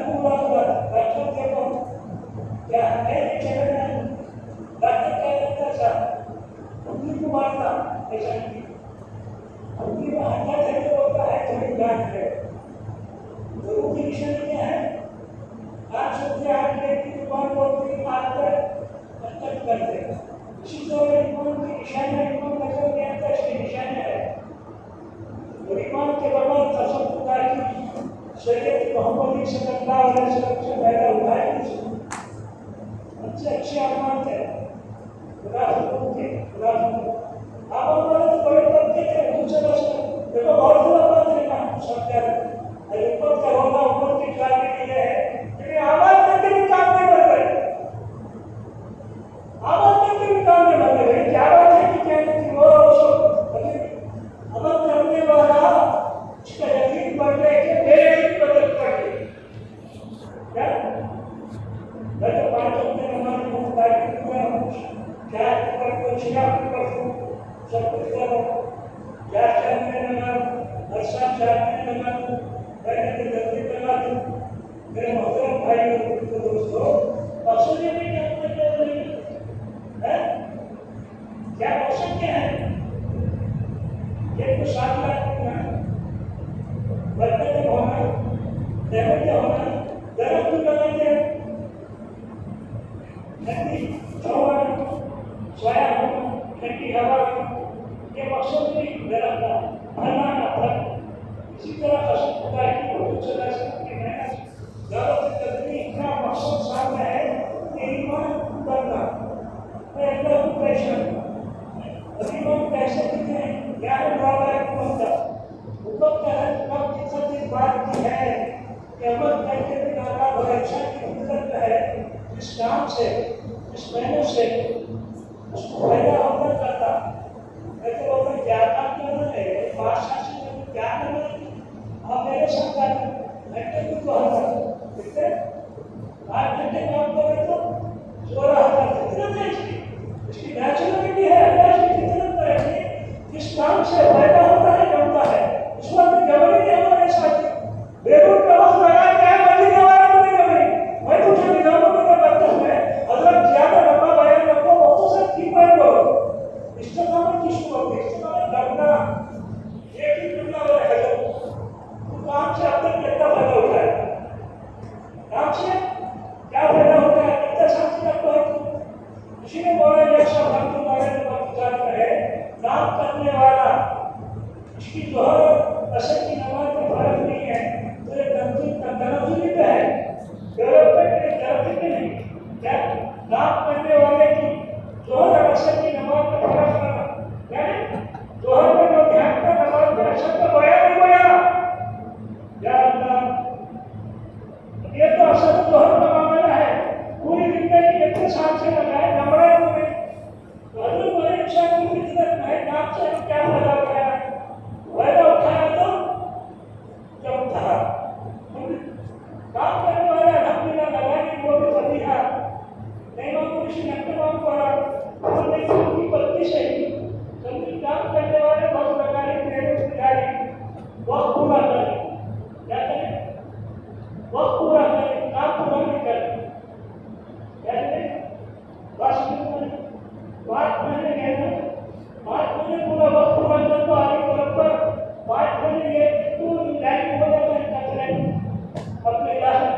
पूरा हुआ डॉक्टर देखो क्या है चले नहीं डॉक्टर क्या करता था उंगली को मारता ऐसा नहीं उंगली में हटा देते होता है थोड़ी गांठ है तो उनकी निशानी क्या है आप सोचते आप की दुकान को अपनी हाथ पर कट कर दे इसी तरह ईमान की निशानी ईमान नजर नहीं आता इसकी निशानी है और ईमान के बगैर कसम खुदा की शरीयत मोहम्मदी सल्लल्लाहु अलैहि वसल्लम से पैदा हुआ है अच्छे अमानत है खुदा हुक्म के खुदा हुक्म आप हमारे तो बड़े करते थे दूसरे रास्ते देखो बहुत बड़ा बात है ना समझा ऊपर का होना ऊपर की जाने के लिए है लेकिन आवाज करके भी काम नहीं कर रहे आवाज करके भी काम नहीं कर रहे क्या बात है कि क्या वो अमल करने वाला इसका यकीन बढ़ने के मेरे बदल पड़े क्या मैं तो 5 घंटे नमाज को तारीफ कर रहा हूँ क्या पर कुछ ना कुछ सब कुछ करो क्या चाहिए नमाज अर्शा चाहिए नमाज मैंने तो जल्दी करवा दूं मेरे मोहतरम भाई और दोस्तों मकसद ये नहीं है क्या मकसद क्या है ये तो 7 लाख बरकत होना रहमत होना जरूर भी बनाते हैं ठंडी हवा छाया होना ठंडी हवा ये मकसद नहीं रहता अल्लाह का फल इसी तरह कसम खुदा की बहुत सदा की मेहनत ज़्यादा से तकलीफ इतना मकसद सामने है कि ईमान करना मैं अल्लाह को पैसा ईमान कैसे देते हैं क्या है वाला है बंदा ऊपर का है कब किस बात की है कि अमल करके भी अल्लाह भरोसा की कुदरत है इस काम से इस मेहनत से उसको फायदा होकर करता मैं तो बोलता क्या काम करना है बादशाह से क्या करना है आप मेरे साथ घंटे को 2,000 कितने 8 घंटे काम करें तो 16,000 कितना चाहिए इसकी नेचुरलिटी है अल्लाह की कितने करेंगे इस काम से फायदा होता है बनता है इस वक्त जबरी नहीं हमारे साथ बेरूट का वक्त लगा क्या मर्जी के बारे में नहीं जबरी मैं तो जो निजामों का करता हूँ हजरत ज्यादा लंबा बयान रखो वक्तों से ठीक बन लो इस्तेमाल किसको इस्तेमाल करना एक ही जुमला है काम से अब तक कितना फायदा होता है काम से क्या फायदा होता है कितना शांति रखता है इसी ने बोला जैसा हम तुम्हारे विचार है काम करने वाला इसकी जोहर असर की नमाज में फर्क नहीं है तो ये तनजुली पे है डेवलपमेंट नहीं क्या काम करने वाले की जोहर असर की नमाज में फर्क करना यानी जोहर में जो ध्यान का नमाज में असर का बयान नहीं बयान या अल्लाह ये तो असल जोहर का मामला है पूरी जिंदगी कितने साल से लगाए नमरा में तो हजरत बड़े इंसान की फितरत में नाम से क्या फायदा उठाया फायदा उठाया तो जब था काम करने वाले अल्हम्दुलिल्लाह लगाने वो भी फतिहा नहीं मालूम किसी नक्तमाम पर और नहीं उनकी पत्ती से ही जल्दी काम करने वाले बहुत लगाने मेरे उठाई बहुत पूरा करें क्या करें वक्त पूरा करें काम पूरा नहीं करें क्या करें बस बात मैंने कहना बात मैंने पूरा वक्त पूरा कर तो आगे बराबर बात मैंने ये पूरी लाइन हो जाता है अपने इलाके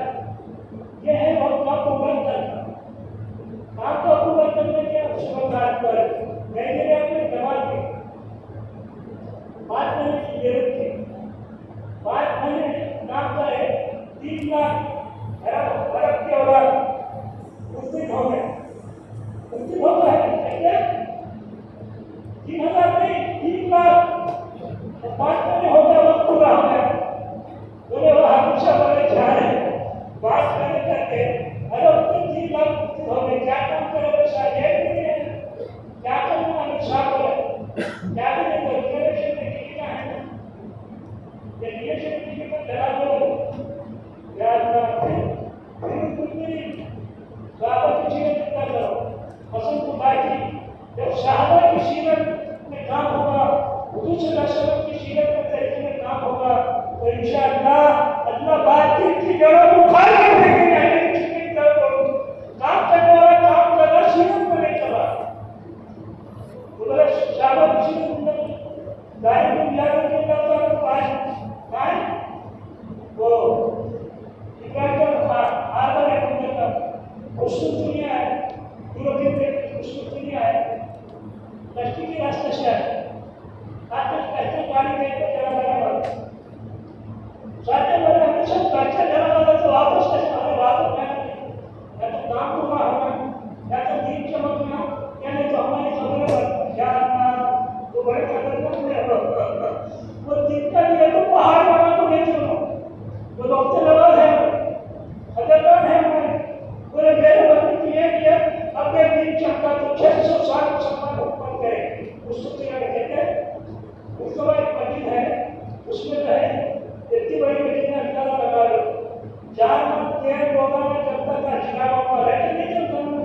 तेल रोगा में चलता था, चिरागों का लाइट नहीं चलता था,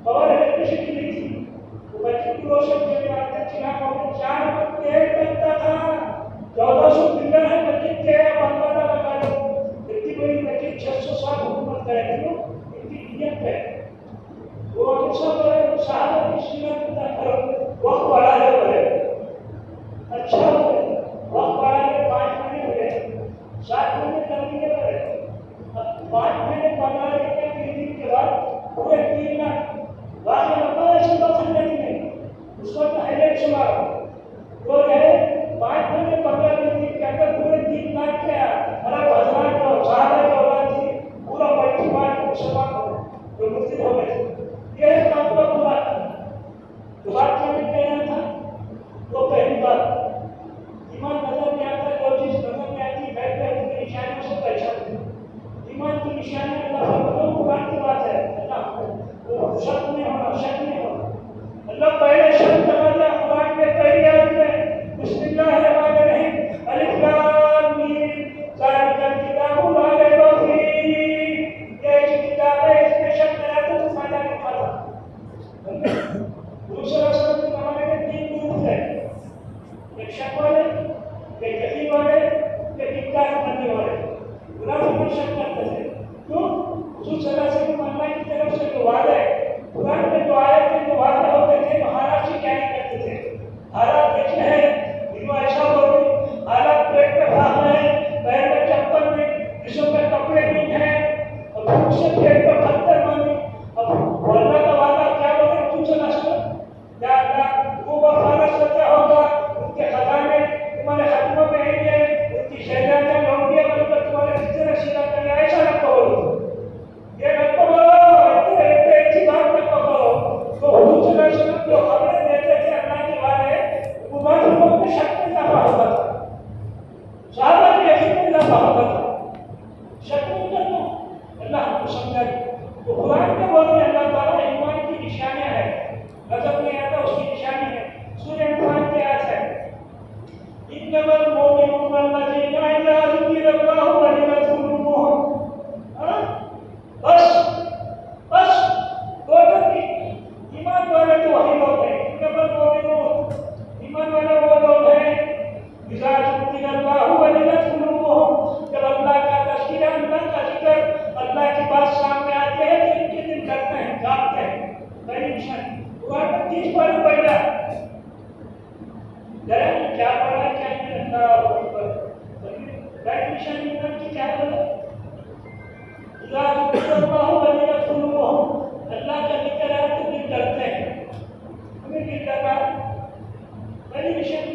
पावर इलेक्ट्रिसिटी नहीं थी, तो बच्चे की रोशन के लिए चिरागों में 4 पर तेल चलता था। 1400 बिलियन है बच्चे तेल बनता था लगा दो, इतनी बड़ी बच्चे 600 साल हुकूमत करेंगे, इतनी नियत है वो अच्छा करे, साहब की सीमत कितना करो, वक्त बढ़ा है बोले अच्छा हो, वक्त बढ़ा के 5 महीने हुए, 7 महीने कर दिए बोले, अब 5 महीने 15 दिन के 3 दिन के बाद पूरे 3 लाख वाकई में ऐसी बात समझती नहीं, उसको तो हाईलाइट सुना तो है 5 महीने 15 दिन के अंदर पूरे 3 लाख के अरब हजरात को साहब के औलाद थी पूरा परिवार मुसलमान हो जो मुस्लिम हो गए, ये काम का पूरा तो बात क्या मैं कहना था, तो पहली बात ईमान नजर में आता है, जो चीज नजर में आती है बैठ बैठ की निशानियों से पहचान, ईमान की निशानी अल्लाह का कुरान की बात है, अल्लाह शक नहीं होना, शक नहीं होना, अल्लाह पहले शक लगा दिया कुरान के पहली आयत में, बिस्मिल्लाहिर्रहमानिर्रहीम, अलिफ लाम मीम, ज़ालिकल किताबु ला रैब फीह, ये जो किताब है इसमें शक नहीं आता तो फायदा नहीं पाता। दूसरा शब्द के ज़माने में 3 ग्रुप थे, एक शक वाले, एक यकीन वाले, एक इनकार करने वाले, मुनाफिक में शक करते थे, क्यों? रसूल सल्लल्लाहु अलैहि वसल्लम अल्लाह की तरफ से जो वादे, कुरान में जो आयत में जो वादे होते थे वो हालात की कैरी करते थे, हालात देखे हैं, इनको ऐसा बोलते, हालात पेट में भाग रहे हैं, पैर में चप्पल में, जिसम में कपड़े नहीं हैं, और भूख से पेट में पत्थर मांगे, अब अल्लाह का वादा क्या बोले रसूल सल्लल्लाहु अलैहि वसल्म, क्या अल्लाह वो वफादार सच्चा होगा, उनके खजाने तुम्हारे हाथों में आएंगे, उनकी शहजादियां लौंडियां बनकर तुम्हारे रिश्ते सीधा करेंगे, ऐसा न बोलो, ये मत बोलो, ऐसी बात मत बोलो। तो हुजूर सल्लल्लाहु अलैहि वसल्लम जो खबरें देते थे अल्लाह के बारे में, वो मुनाफिकों में शक में इजाफा होता था, सहाबा के यकीन में इजाफा होता था, शक नहीं करना, अल्लाह हमको समझाए। तो कुरान में बोलते अल्लाह ताला ईमान की निशानियां है, नजर में आता उसकी निशानी है, सूरह इनफाल की आयत है, इन्नमल मुमिनूना अल्लज़ीना इज़ा ज़ुकिरल्लाहु वजिलत कुलूबुहुम, बस टोटली ईमान वाले तो वही लोग हैं, इन्नमल मुमिनून ईमान वाले वो लोग हैं, इज़ा ज़ुकिरल्लाहु वजिलत कुलूबुहुम, जब अल्लाह का तज़किरा, अल्लाह का जिक्र, अल्लाह की बात सामने आती है तो इनके दिल करते हैं, कांपते हैं, पहली निशानी कुरान में 30 बार पढ़ लिया, जरा क्या पढ़ा क्या नहीं, अल्लाह अकबर, पहली निशानी ईमान की क्या है, इज़ा ज़ुकिरल्लाहु वजिलत कुलूबुहुम, अल्लाह का जिक्र है तो दिल डरते हैं, हमें दिल डरना पहली निशानी,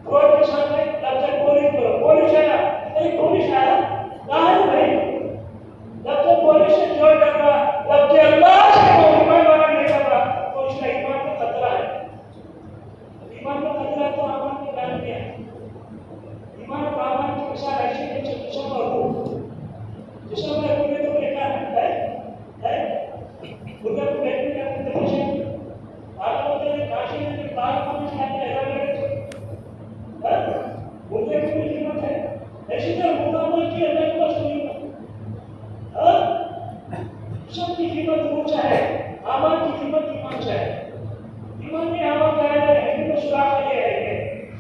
कोर्ट के सामने जब तक पुलिस करो, पुलिस आया, अरे पुलिस आया, कहाँ है भाई, जब तक पुलिस से जो डर रहा, जब तक अल्लाह से वो ईमान वाला नहीं डर रहा, तो उसका ईमान का खतरा है, ईमान का खतरा तो आमान के डाल दिया, ईमान और आमान के साथ ऐसे जैसे जिसम और रूह, जिसम में रूह तो बेकार है, उधर तो बैठने का तरीका है, आगे होते हैं काशी में जो बाहर पुलिस आते हैं मुद्दे की भी कीमत है, ऐसी तरह मुद्दा की अल्लाह के पास कीमत, सबकी कीमत ऊंचा है, आमान की कीमत ईमान से है, ईमान में आमान का है, हिंदू सुराख ये है,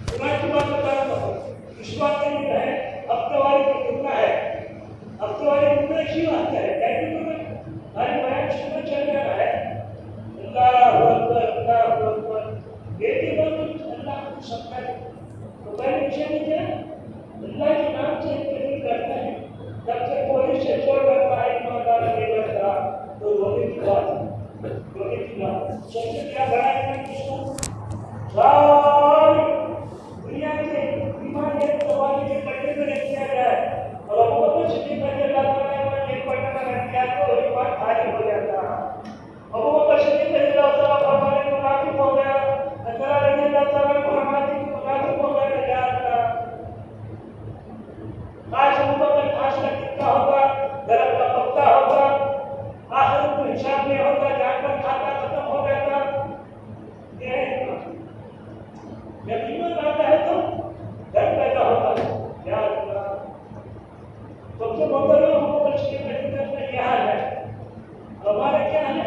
कुरान की बात बता रहा हूँ, इस बात के लिए है, हफ्तेवारी की कितना है, हफ्तेवारी कितना अच्छी बात है, कहते तो हमारी बयान सुनना चल रहा है, अल्लाह अकबर, बेटी बात अल्लाह को समझा दे, तो पहले निशानी क्या, अल्लाह के नाम से करीब करते हैं, जब से पुलिस से चोर करता है, ईमानदार नहीं करता, तो रोने की बात, सबसे क्या बड़ा है किसको, सारी दुनिया के ईमान एक सवाल के पढ़ने में नहीं किया जाए, और अबू बकर सिद्दीक़ रज़ियल्लाहु अन्हु ने एक पढ़ने में नहीं किया तो ईमान खाली हो जाता, अबू बकर सिद्दीक़ रज़ियल्लाहु अन्हु फरमाते मुनाफिक हो गया, अल्लाह रज़ियल्लाहु अन्हु फरमाते मुनाफिक हो गया, या अल्लाह, आज अबू बकर खास का कितना होगा, दरख्त का पत्ता होगा, आखिर में हिसाब नहीं होगा, जानवर खाता खत्म हो जाता, ये जब ईमान आता है तो डर पैदा होता है, या अल्लाह, सबसे मोहतरम हमारा क्या है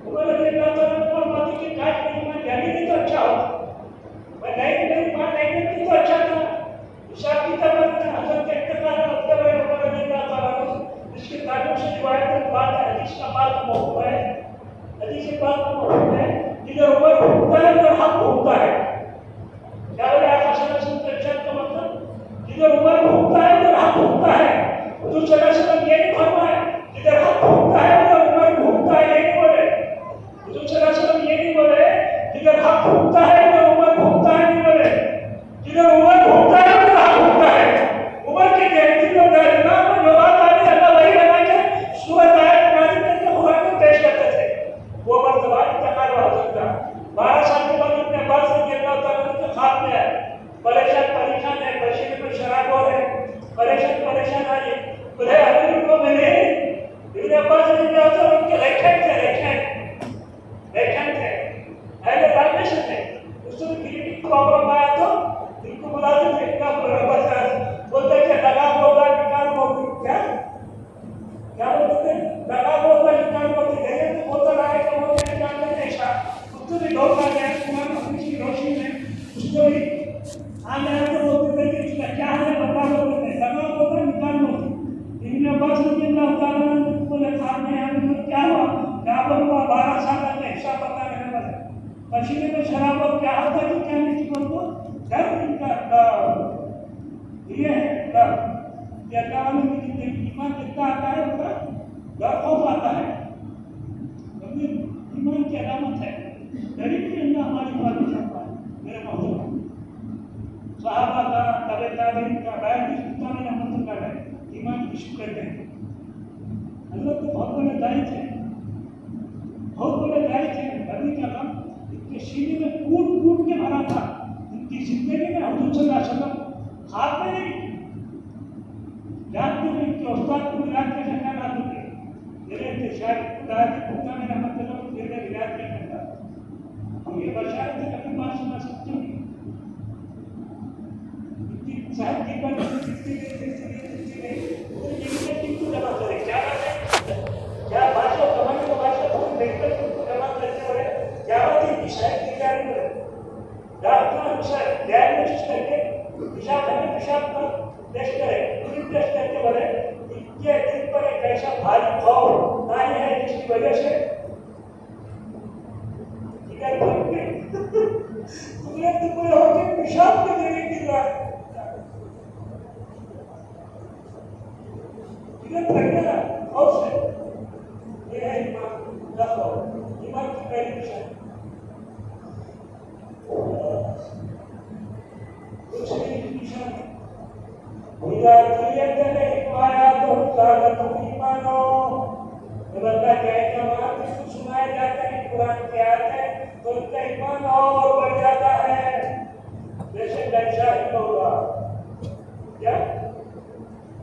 उमर रज़ी अल्लाह तआला को फरमाती कि काश मैं जानी नहीं तो अच्छा होता, मैं नहीं मेरी बात नहीं करती तो अच्छा था। इशाक की तरफ हजरत इंतकाल मतलब है उमर रज़ी अल्लाह तआला को जिसके ताल्लुक से रिवायत बात है, हदीस का बात मौजूद है, हदीस की बात मौजूद है जिधर उमर घूमता है उधर हक घूमता है। क्या बोले आप हसन सुनते का मतलब जिधर उमर घूमता है उधर हक घूमता है। हुजूर सल्लल्लाहु अलैहि वसल्लम ये नहीं फरमाया जिधर हक घूमता है उधर उमर घूमता है, ये नहीं बोले। हुजूर सल्लल्लाहु अलैहि वसल्लम ये नहीं बोले जिधर हक घूमता है उधर उमर घूमता है, नहीं बोले। जिधर उमर घूमता है उधर हक घूमता है। उमर के जयंती को दरमियान में जो बात आती है अल्लाह वही बना के सूरत आयत नाज़िल करके कुरान में पेश करते थे। वो मर्तबा इंतकाल हुआ हज़रत का 12 साल के बाद अपने अब्बास रज़ी अल्लाह तआला के ख्वाब में आए, परेशान है, पसीने में शराब हो रहे, परेशान आए, बोले अमीर को मैंने इब्न अब्बास रज़ी अल्लाह तआला के लेखन थे पहले रामेश्वर थे, उसमें किसी प्रॉब्लम आया तो इनको बुलाते थे इनका बस बोलते थे लगा होगा निकाल होगा, क्या बोलते थे लगा होगा निकाल होगा, जैसे तो बोलता रहा कि वो निकाल नहीं ऐसा उसको भी लोग आ गए कुरान अपनी की रोशनी में उसको भी आने आते बोलते थे कि इसका क्या है बता, बोलते थे लगा होगा निकाल होगा। इब्न अब्बास रज़ी अल्लाह तआला को लिखा में हमें क्या हुआ, क्या हुआ 12 साल का हिसाब बता मैंने बता पसीने में शराब और क्या होता है क्या नहीं बोलते डर इनका ये है डर कि अल्लाह वाले की ईमान कितना आता है उनका डर खौफ आता है, क्योंकि ईमान की अलामत है। डरी भी अल्लाह हमारी बात करता है। मेरे मोहतरम सहाबा का तबे ताबीन का बैठ भी सुनता में रहमतुल्लाह अलैह ईमान की शुक्र कहते हैं। हज़रत तो बहुत बड़े दाई थे, नबी का नाम इनके सीने में कूट के भरा था। इनकी जिंदगी में हुजूर सल्लल्लाहु अलैहि वसल्लम खाते नहीं, जानते नहीं कि उस्ताद को मिलाद के जगह ना दूंगे मेरे थे शायद खुदा की खुदा में रहमतुल्लाह को मेरे मिलाद नहीं करता, हम ये बशारत से कभी बात सुना सकते हैं। इतनी साहब की बात जमा करे क्या बात है, क्या भाषा कमाने को भाषा बहुत देखकर उनको जमा करते हुए क्या बात है विषय की तैयारी में डॉक्टर विषय डायग्नोसिस करके पेशाब का टेस्ट करे, यूरिन टेस्ट करके बोले इनके दिल पर एक ऐसा भारी खौफ नहीं है जिसकी वजह से तुमने टुकड़े होकर पेशाब के जरिए गिर रहा है, और से ये है ईमान की पहली दिशा। दूसरी दिशा जब अल्लाह के अहकाम को सुनाए जाते हैं कुरान के आयत है तो उनका ईमान और बढ़ जाता है। जैसे कैसा ही होगा क्या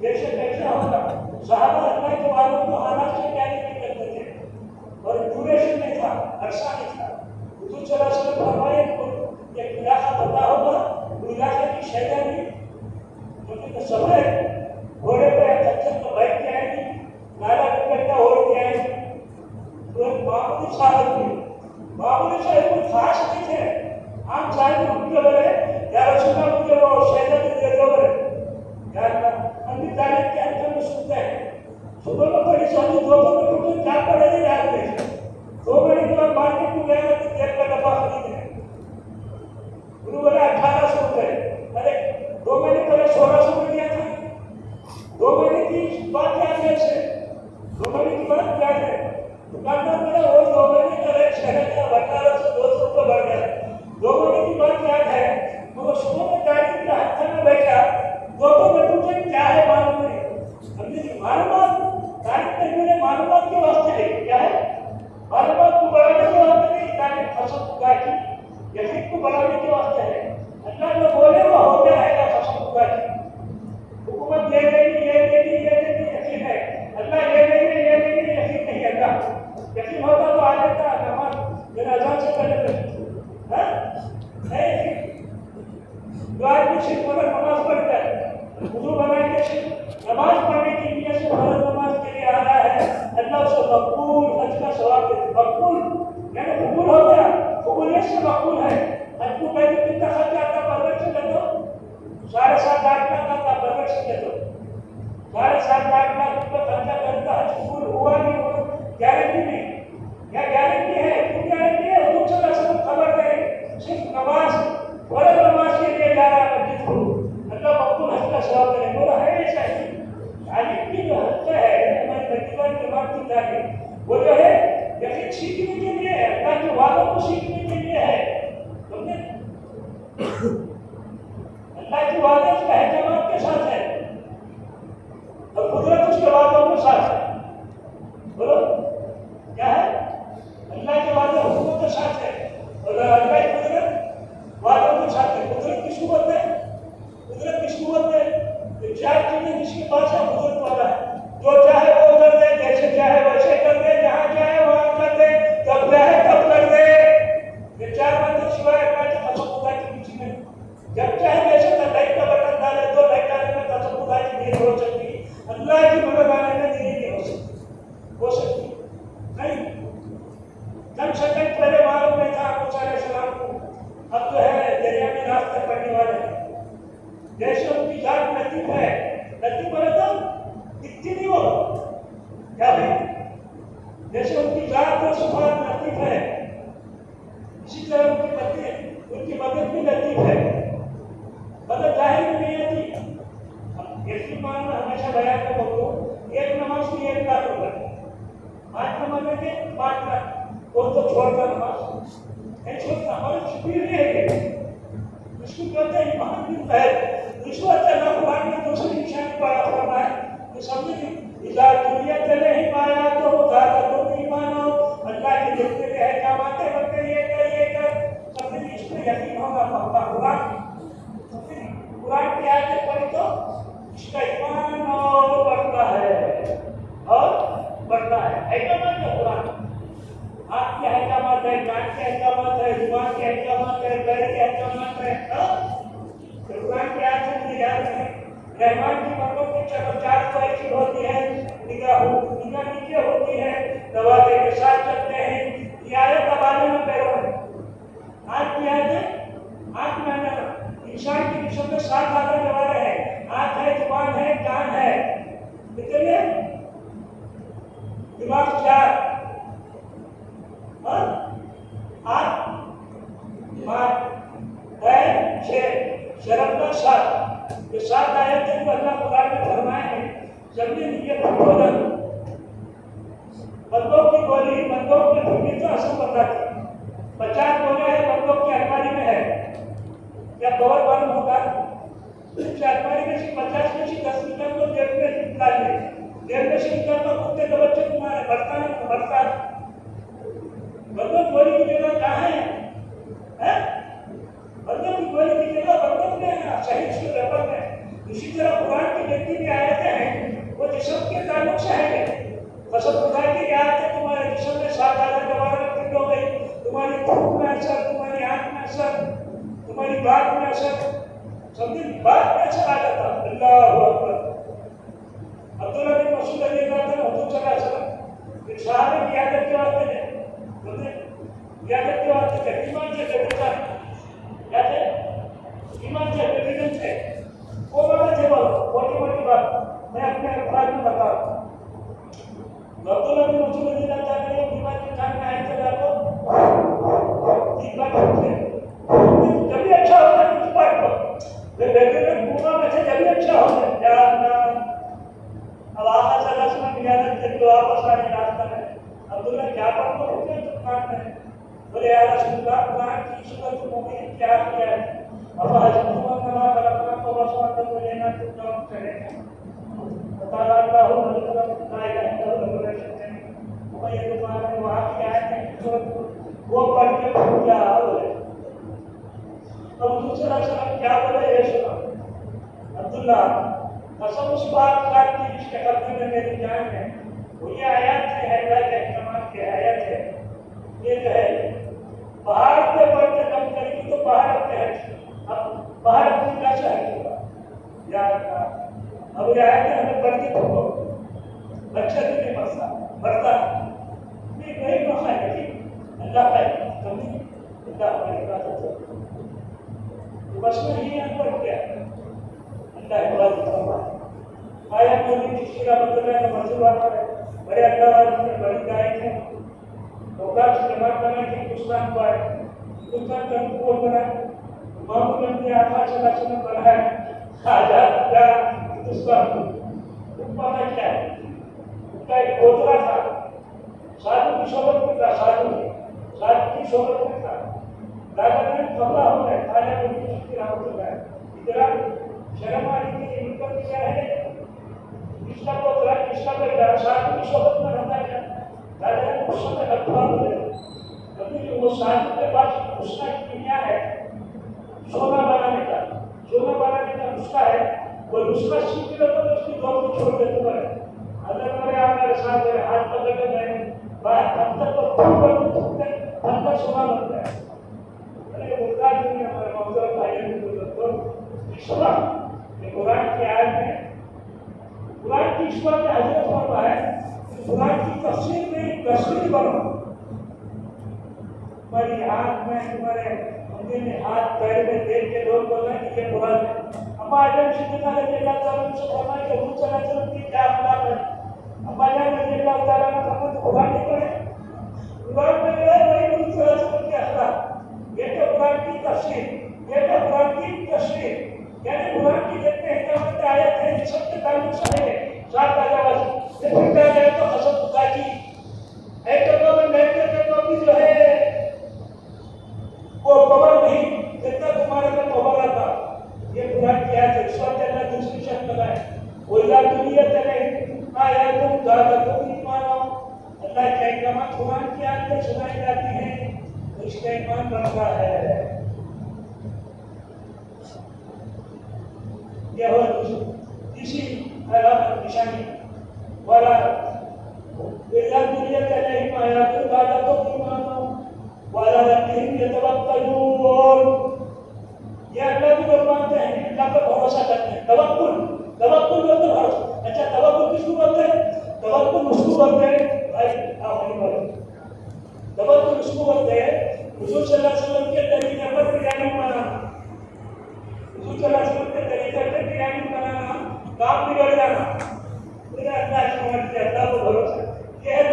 जैसे कैसा होगा सहाबा अल्लाह के वालों को हालात से क्या नहीं करते थे और ड्यूरेशन नहीं था, अरसा नहीं था। हुजूर सल्लल्लाहु अलैहि वसल्लम फरमाए एक इलाका पता होगा वो इलाके की शैतानी क्योंकि तो सब घोड़े पे खच्चर तो बैठ के आएगी नाला निकलता हो के आएगी तो एक मामूली साहब कोई खास नहीं थे, आम साहब उनके बोले या रसूलल्लाह मुझे वो शैतानी दे दो यार हम भी तारीफ के अंदर में सुनते हैं सुबह को बड़ी शादी दोपहर में कुछ क्या पड़ेगी याद नहीं 2 महीने के बाद मार्केट में गया तो तेल का डब्बा खरीदने गुरु बोले 1800 रुपए, अरे 2 महीने पहले 1600 में दिया था। 2 महीने की बात याद है से 2 महीने की बात याद है दुकानदार बोला वो 2 महीने का रेट शहर का 1800 200 रुपये बढ़ गया। 2 महीने की बात याद है वो सुबह में गाड़ी के हाथ में बैठा दोपहर में पूछे क्या है मालूम नहीं, हमने मालूमात तारीफ करने में मालूमात के वास्ते है क्या है मालूमात को बढ़ाने के वास्ते नहीं, तारीफ फसल उगा की यकीन को बढ़ाने के वास्ते है। अल्लाह जो बोले वो होता रहेगा फसल उगा की हुकूमत ये देगी यकीन है, अल्लाह ये देगी यकीन नहीं, अल्लाह यकीन होता तो आ जाता नमाज मेरा अजान से पहले नहीं जो आदमी सिर्फ मगर नमाज पढ़ता है वुज़ू बना के सिर्फ नमाज पढ़ने की नियत से फर्ज नमाज के लिए आ रहा है 7-8 लाख रुपए खर्चा करता है, कबूल हुआ नहीं हुआ, गारंटी नहीं। क्या गारंटी है? क्यों गारंटी है? हुजूर सल्लल्लाहु अलैहि वसल्लम खबर दें, सिर्फ नमाज, फर्ज नमाज के लिए जा रहा है मस्जिद को, अल्लाह मकबूल हज का सवाब करे। बोला है ऐसा ही। तालीम की जो हज है हमारी तकरीबन जमात की तालीम, वो जो है यकीन सीखने के लिए है, अल्लाह के वादों को सीखने के लिए है। तुमने अल्लाह के वादे उसका अहकाम के साथ है और कुदरत उसके वादों के साथ है। बोलो क्या है? अल्लाह के वादे हुकूमत के साथ है और अल्लाह की कुदरत वादों के साथ है। कुदरत किसको बोलते हैं? कुदरत किसको बोलते हैं? ये चार चीजें जिसके पास है कुदरत वाला है। जो चाहे वो कर दे, जैसे चाहे वैसे कर दे, जहाँ चाहे वहाँ कर दे, कब चाहे तब कर दे। ये चार बंदे सिवाय अल्लाह के कसम खुदा की किसी में जब चाहे जैसे लाइट का बटन डाले तो लाइट डालने में कसम खुदा की देर हो सकती, अल्लाह की मदद आने में देरी नहीं हो सकती नहीं। कम सेकंड पहले मालूम नहीं था आपको सलाम को, अब जो है दरिया में रास्ते पड़ने वाले हैं। जैसे उनकी जात लतीफ है, लतीफ बोले तो दिखती नहीं हो क्या भाई? जैसे उनकी जात और सुभान लतीफ है, इसी तरह उनकी मदद भी लतीफ है, मदद जाहिर में नहीं आती। अब इसकी मान हमेशा बयान में बोलो, एक नमाज की 1 लाख रुपए, 5 नमाज के 5 लाख, और तो छोड़ता नमाज नहीं छोड़ता, हमारी छुपी नहीं है। इसको कहते हैं ईमान की पहल। रिश्वत अल्लाह कुरान में दूसरी निशानी पर फरमा है कि समझे कि इज़ा दुनिया चले ही पाया तो ज़्यादा तो ईमान हो, अल्लाह के जितने भी अहकाम आते बनते ये कर समझे कि इस पर यकीन होगा। कुरान की आयतें पढ़ी तो इसका ईमान और बढ़ता है और बढ़ता है। अहकाम है कुरान, हाथ के अहकाम है, कान के अहकाम है, जुबान के अहकाम है, पैर के अहकाम है। कुरान की आयत में याद रखें, रहमान की मर्दों की 4 तो ऐसी होती है, निगाह नीचे होती है, दरवाजे के साथ चलते हैं। ये आयत दबाने में पैरों है। आँख की आयत है, आँख में आना इंसान के जिस्म में 7 आधा जवारे हैं, आँख है, जुबान है, कान है, कितने दिमाग 4 और आँख दिमाग है 6, शर्म का 7। ये 7 आयतें जो अल्लाह कुरान में फरमाए हैं, जल्दी ये बंदों की गोली, बंदों की भूमि तो असल बताती 50 गोलियां है बंदों की अलमारी में है, क्या कवर बंद होगा? अलमारी में से 50 में से 10 निकाल को जेब में निकाल ले, जेब में से निकाल तो कुत्ते के बच्चे तुम्हारे बढ़ता नहीं बढ़ता। बंदों गोली की जगह कहाँ है? बंदों की गोली की जगह बंदूक में है, शहीद के रबर में। इसी तरह कुरान की जितनी भी आयतें हैं वो जिस्म के ताल्लुक से है। कसम खुदा की आयतें तुम्हारे जिस्म में 7 आधा जवारे फिट हो गई, तुम्हारी भूख में असर, तुम्हारी आंख में असर, तुम्हारी बात में असर, समझी बात में असर आ जाता। अल्लाहु अकबर। अब्दुल्लाह बिन मसूद रज़ियल्लाहु अन्हु हुजूर सल्लल्लाहु अलैहि वसल्लम एक सहाबे की आदत के वास्ते है, बोलते आदत के वास्ते है, ईमान से डरता है, क्या थे? ईमान से डिवीजन थे, वो बात है। बोलो मोटी बात मैं अपने अल्फाज में बता रहा हूँ। अब्दुल्लाह बिन मसूद रज़ियल्लाहु अन्हु बीमार के खान में आए थे, ठीक बात है, जब भी अच्छा होता है कुछ बात पर वे बेटे में पूरा में से जब भी अच्छा होता है क्या अब आका सल्लल्लाहु अलैहि वसल्लम इजाजत के तो वापस आने रास्ता में अब्दुल्लाह क्या पर तो होते हैं तो काट में बोले यार रसूलुल्लाह कुरान की सूरत मोमिन क्या किया है? अब हजरत नमा बरकत को वसवत को लेना तो जवाब करेगा बता अल्लाह ला इलाहा इल्लल्लाह वो ये तुम्हारे वहां की आयत है सूरत वो पढ़ के क्या बोले। अब दूसरा सवाल क्या बोले ये सुनो अब्दुल्ला, कसम उस बात का कि जिसके कब्र में मेरी जान है, वो ये आयत है अल्लाह के अहकाम की आयत है। ये जो है पहाड़ पे बढ़ के कम करेगी तो पहाड़ पे है, अब पहाड़ अपनी कैसे हटेगा यार? अब ये आयत हमें बढ़ के तो बच्चा भी नहीं बढ़ता नहीं वही मौका है कि अल्लाह का कमी अल्लाह हमारी इबादत तो बस में ही अनपढ़ हो गया। अल्लाह इबादत फरमाए आया कोई किसी का मतलब है मजबूर आता है बड़े अल्लाह ने बड़ी गाय है होगा जवाब करने के कुछ पाए कुछ का बोल बना मामूल में आकाश का चलन बना है आजाद का उसका ऊपर में क्या है उसका एक गोतरा था साधु की शोभत में था साधु की शोभत में था दादा ने कमला हो गए खाने को की राम हो गए इधर शर्म आ रही है इनका क्या है इसका को साधु की शोभत में रहता है दादा ने गुस्सा में रखा हुआ है क्योंकि वो साधु के पास उसका क्या है सोना बनाने का नुस्खा है वो नुस्खा सीख लो तो उसकी दौड़ को छोड़ देते हैं अगर मेरे हमारे साथ हाथ पकड़ के गए बाहर अंदर तो खूब बनते अंदर सोना बनता है अरे मुद्दा नहीं हमारे मौजूदा भाइयों को ईश्वर ये कुरान की आयत है कुरान की ईश्वर ने हजरत फरमाया है कुरान की तफसीर में तस्वीर बनो तुम्हारी हाथ में तुम्हारे अंदर में हाथ पैर में देख के लोग बोल रहे हैं कि ये कुरान है अम्मा आजम सिद्दीक़ रज़ियल्लाहु ताला से फरमाया कि हुजूर सल्लल्लाहु अलैहि वसल्लम की क्या मतलब है अम्मा आजम रज़ियल्लाहु ताला ने फरमाया तो कुरान नहीं पढ़े कुरान में है वही हुजूर सल्लल्लाहु अलैहि वसल्लम के अखलाक ये तो कुरान की तफसीर ये तो कुरान की तस्वीर यानी कुरान की देखते हैं क्या होता आयत है सब के ताल्लुक से है साथ आवाज ये फिरता है तो हसद खुदा की है तो मैं कहते हैं तो भी जो है वो कबर नहीं जितना तुम्हारे में कबर आता ये कुरान की आयत है ईश्वर के अंदर दूसरी शब्द लगाए वो इला दुनिया चले आया तुम दादा तुम ईमान आओ अल्लाह के अहकाम कुरान की आयत सुनाई जाती है तो इसका ईमान बनता है यह हो इसी अलामत निशानी वाला इला दुनिया चले आया तुम दादा तुम ईमान आओ वाला रब्बिहिम यतवक्कलून ये अल्लाह की बात मानते हैं अल्लाह पर भरोसा करते हैं तवक्कुल बोलते भरोसा अच्छा तवक्कुल किसको बोलते हैं तवक्कुल उसको बोलते हैं भाई आप नहीं बोलो तवक्कुल उसको बोलते हैं हुजूर सल्लल्लाहु अलैहि वसल्लम के तरीके पर बिरयानी बनाना हुजूर सल्लल्लाहु अलैहि वसल्लम के तरीके पर बिरयानी बनाना काम बिगड़ जाना मेरा अल्लाह की मर्जी अल्लाह पर भरोसा ये है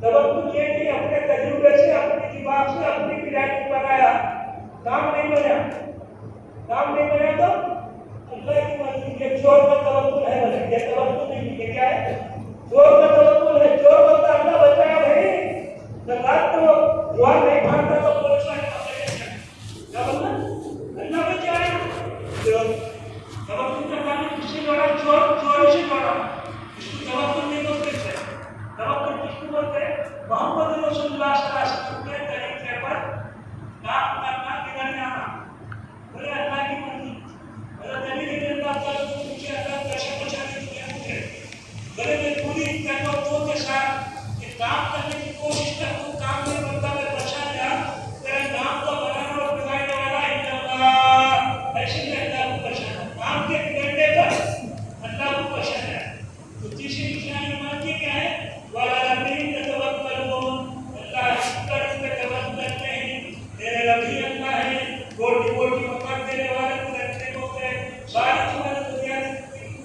तवक्कुल ये कि अपने तजुर्बे से अपने दिमाग से अपनी बिरयानी बनाया काम नहीं बना तो अल्लाह की मर्जी ये जोर का तवक्कुल है बोले ये तवक्कुल नहीं ये क्या है जोर का तवक्कुल है जोर बोलता अल्लाह बचाया भाई तो रात को द्वार नहीं भागता तो पुलिस वाले क्या बोलना अल्लाह बचाया जो तवक्कुल का काम किसी द्वारा चोरी से जोड़ा इसको तवक्कुल नहीं बोलते तवक्कुल किसको बोलते हैं मोहम्मद रसूलुल्लाह सल्लल्लाहु अलैहि वसल्लम के तरीके पर काम करना बिगड़ जाना बोले अल्लाह की मर्जी अगर नबी ने अल्लाह ताला को पूछे अल्लाह कैसे बचाने की मुझे बोले मैं पूरी तवक्कुल के साथ ये काम करने की कोशिश करूं काम में बनता मैं बचा जा तेरा नाम तो बनाना और बिगाड़ने वाला अल्लाह ऐसे में अल्लाह को बचाना काम के बिगड़ने पर अल्लाह को बचाना तो तीसरी निशानी ईमान की क्या है वाला रब्बिहिम यतवक्कलून अल्लाह पर तवक्कुल करते हैं तेरे रब्बी अल्लाह है कोटि मकान देने वाले को रखने होते हैं सारी चीजें दुनिया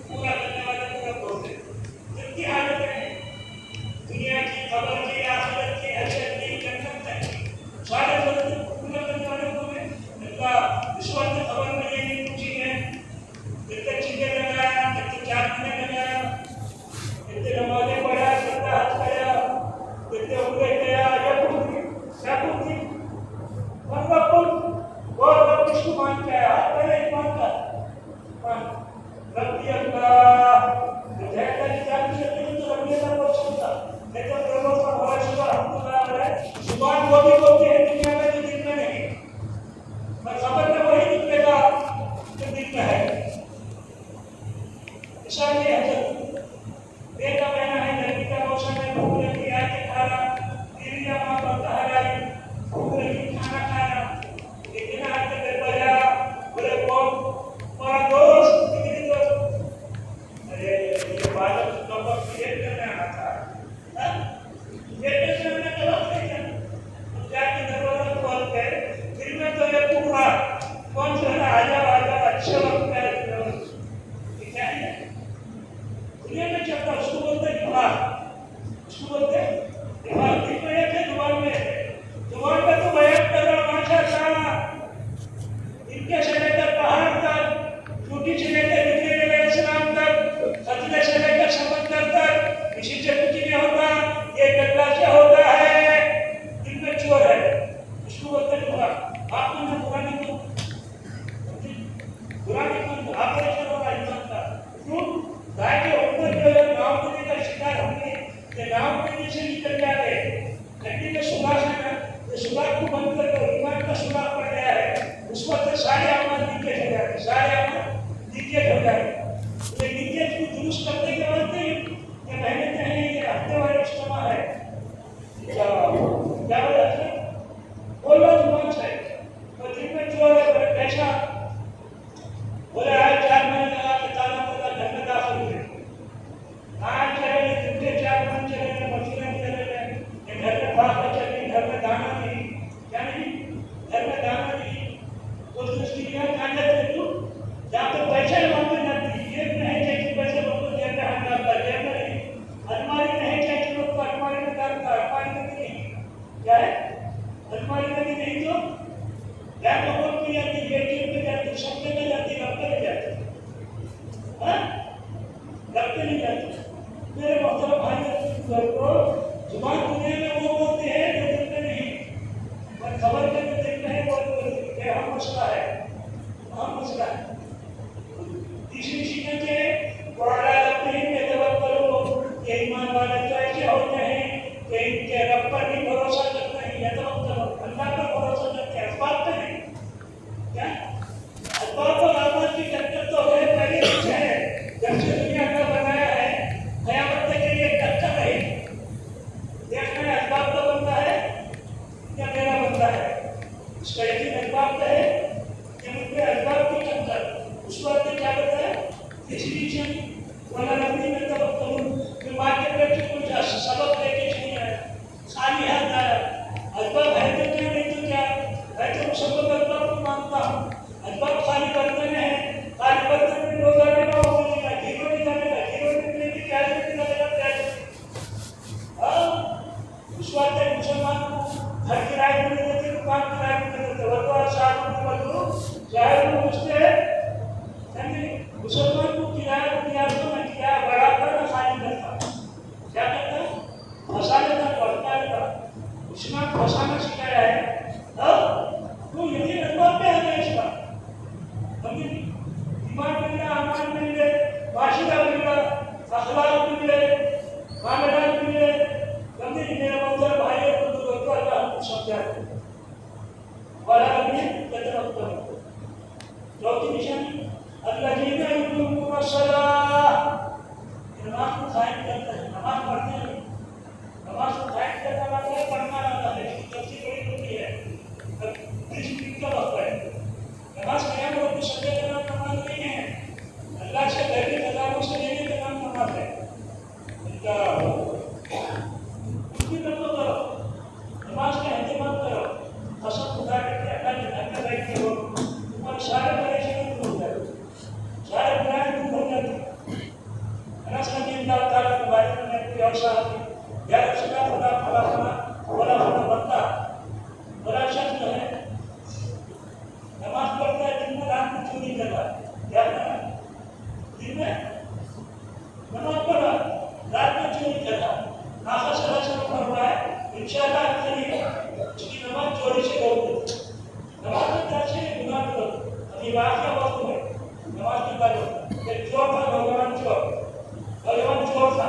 पूरा करने वाले को होते हैं जिनकी हालत है दुनिया की खबर की आखिरत की हशर की जन्नत है सारे जगत पूरा करने वाले को है अल्लाह ईश्वर की खबर में ये नहीं पूछी है कितने चीजें लगाया कितने चाकने लगाया कितने नमाजें पढ़ा कितना हज किया कितने उम्रे किया या कुछ क्या कुछ और रब किसको मानता है पहले ईमान का रब्बी अल्लाह जैसा कि जान से तो रब्बी का बोल सकता है तो प्रभु का भरोसा अल्लाह है जुबान वो भी बोलते हैं दुनिया में जो दिन में नहीं पर खबर में वही निकलेगा जो दिन में है इसलिए हजरत बेटा बहना है गर्मी का मौसम है भूख लगी आके खाना पीरिया मां बनता है भूख लगी खाना खाना लेकिन आज तक बजा बोले कौन हमारा दोस्त कितनी दोस्त अरे ये बालक नंबर क्रिएट करने आना था ये कैसे मैंने गलत नहीं किया तो जाके दरवाजा खोल के फिर मैं तो ये पूरा कौन सा है आजा अच्छा वक्त है क्या है दिमाग, उसको बोलते हैं दिमाग। दिल में एक है, जुबान में एक है। जुबान पे तो बयान कर रहा माशाअल्लाह, इनके से लेकर पहाड़ तक, टूटी से लेकर जिब्रील अलैहिस्सलाम तक, खतरे से लेकर समंदर तक, किसी से कुछ नहीं होता, ये गल्ला से होता है, दिल में चोर है, इसको बोलते हैं जुबान। आपने जो पुरानी को ऑपरेशन हो रहा है इंसान का, क्यों? गाय के ऊपर जो है गाँव में का शिकार होंगे, ये गाँव में से निकल जाते, हड्डी में सुराख है ना, ये सुराख को बंद कर दो, ईमान का सुराख पड़ गया है, उस वक्त सारे अमल लीकेज हो जाते, सारे अमल लीकेज हो जाते। ये लीकेज को दुरुस्त करने के बाद ये महीने चाहिए, ये हफ्ते वाले इज्तिमा है, क्या बोला बोलो जुबान से, और दिन में जो है पैसा बोले आज 4 महीने लगा के ताला तोड़ा घर में दाखिल हुए, आज चले जितने 4 महीने चले मशीनें चले गए, घर में भाग चले, घर में दाना नहीं, क्या नहीं, घर में दाना नहीं, कुछ स्त्रियां कहाँ जाते तू, जहाँ तो पैसे मांगने जाती, जेब में है चाहिए पैसे लोग तो जेब में हाथ डालता, जेब में नहीं, अलमारी में है चाहिए लोग तो अलमारी में डालता, अलमारी में नहीं, क्या है, अलमारी में नहीं तो क्या लोगों की जाती, एटीएम पे जाती, सबके में जाती, रखते नहीं जाती, हाँ, रखते नहीं जाती। मेरे मोहतरम भाई को जुबान दुनिया में वो बोलते हैं जो दिल में नहीं, और खबर के जो दिल में है वो अहम मसला है, अहम मसला है। तीसरी चीजें के वाला अपने ही में जवाब करो, ये ईमान वाले तो ऐसे होते हैं कि इनके रब पर नहीं भरोसा करते हैं, या तो अल्लाह पर भरोसा करते हैं, असबाब पे नहीं, क्या असबाब और आमल की टक्कर तो है पहले से है, जब से दुनिया का बनाया है क़यामत तक के लिए टक्कर रहेगी। देखना है असबाब का बनता है या मेरा बनता है, इसका यकीन असबाब का है कि मुझे असबाब की टक्कर। उस वक्त क्या होता है, तीसरी चीज वाला नबी में तब फिर मार्केट में कुछ सबक लेके नहीं है, खाली हाथ आया, असबाब है तो क्या, नहीं तो क्या है, तो सबक असबाब को मानता हूँ, असबाब खाली बर्तन है, खाली बर्तन में रोजाना का हो जाएगा, घीरो निकालेगा, घीरो निकले की क्या निकालेगा, क्या उस वक्त मुसलमान को घर किराए में नहीं देते, दुकान किराए में नहीं देते, वो तो साथ में बदलो चाहे वो उससे मुसलमान को किराया दिया तो मैं किराया बढ़ाता ना खाली करता, क्या करता, फंसा लेता, बढ़ता लेता, उसमें फंसाना सिखाया है, तो यकीन अल्लाह पे आ गया इसका, हमें ईमान मिल गया, अमान मिल गए, वाशिदा मिल गया, अखलाक मिल गए, मामलात मिल गए, कभी मेरे मोहतरम भाई को तो अल्लाह समझाते वाला अपने कदर करो। चौथी निशानी अल्लज़ीना युक़ीमूना अस्सलाह, नमाज को कायम करता है, नमाज पढ़ते हैं, नमाज को कायम करना आता है, पढ़ना आता है, सबसे बड़ी होती है, अब 30 मिनट का वक्त है, नमाज कायम हो तो सजदे का नाम नमाज नहीं है, अल्लाह से डरने खजानों से लेने का नाम नमाज है, इनका उनकी तरफ करो, नमाज का एहतिमाम करो, कसम खुदा करके अल्लाह के घर में बैठ के हो, तुम्हारे सारे परेशानी दूर हो जाए, सारे गुनाह दूर हो जाते हैं। अनस रज़ी अल्लाह ताला के बारे में कोई और साहब या रसूलुल्लाह खुदा फला फला बोला फला बंदा बड़ा शख्स जो है नमाज पढ़ता है, दिन में रात में चोरी कर रहा है, क्या कर रहा है, दिन में नमाज पढ़ रहा है, रात में चोरी कर रहा है, आखिर से रसूल पढ़ रहा है, इंशाअल्लाह करेगा उसकी नमाज चोरी से रोक दो, नमाज में कैसे गुनाह करो, अभी रात का वक्त है, नमाज की बात एक चोर था, भगवान चोर था,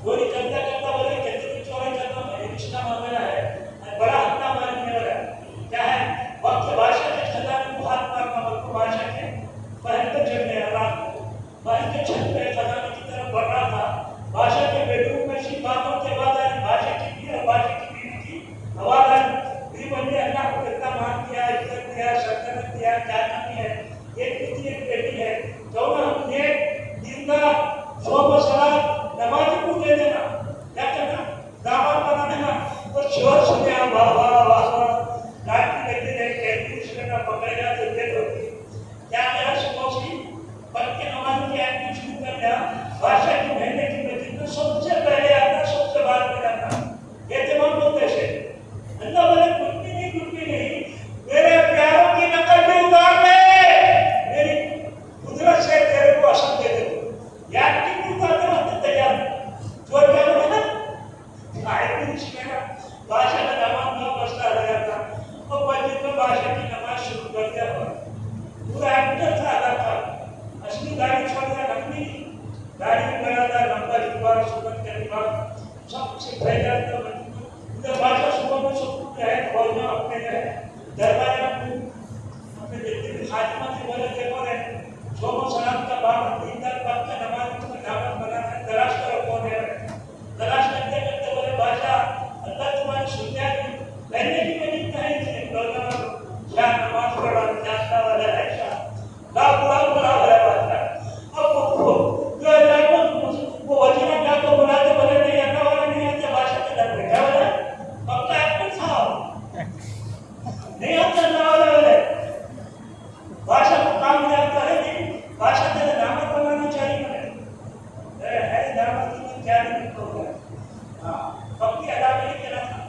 चोरी करता करता बोले कहते कि चोरी करता है, रिश्ता मांगना है, बड़ा हत्या मारने वाला है, क्या है, वक्त बादशाह के खजाने को हाथ मारना, वक्त बादशाह के पहल पे चढ़ने रात को, पहल के छत पे खजाने की तरफ बढ़ रहा था, बादशाह के बेडरूम में सी बातों के बाद आई, बादशाह की बीवी और बादशाह की बीवी की आवाज आई, बीवी बोली अल्लाह को कितना मान दिया, इज्जत दिया, सल्तनत दिया, क्या नहीं है, एक बेटी है, दोनों हम नेक जिंदा सोम सलात नमाज को दे देना, क्या करना, दामाद बना देना, और शोर सुने वाह वाह वाह लाठी लेते रहे, कहती उसमें ना पकड़ेगा तो दे दो, क्या क्या सुबह सी पढ़ के नमाज की आयत शुरू कर दिया, बादशाह की दोबारा सुबह करने बाद सबसे पहले तो उधर बाजा सुबह में सब कुछ है और जो अपने दरबार अपने जितने खातिमा से बोले देखो रे सोमो सलाम का बाप तीन दर बाप का नमाज में दावत बनाना तलाश करो कौन है तलाश करते करते बोले बाजा अल्लाह तुम्हारी सुनने पहले की मेरी कहीं से बोलना क्या नमाज पढ़ा जाता वाला ऐसा ला बुला बुला है बाजा अब वो जो है वो वजीरा क्या को बुलाते बोले नहीं अल्लाह वाला नहीं आते भाषा के डर में क्या बोला पक्का एक्टर था नहीं आता अल्लाह वाला बोले भाषा को काम में आता है नहीं भाषा के नामत बनाना चाहिए मैंने है नामत में क्या नहीं होगा हाँ पक्की अदा नहीं करना था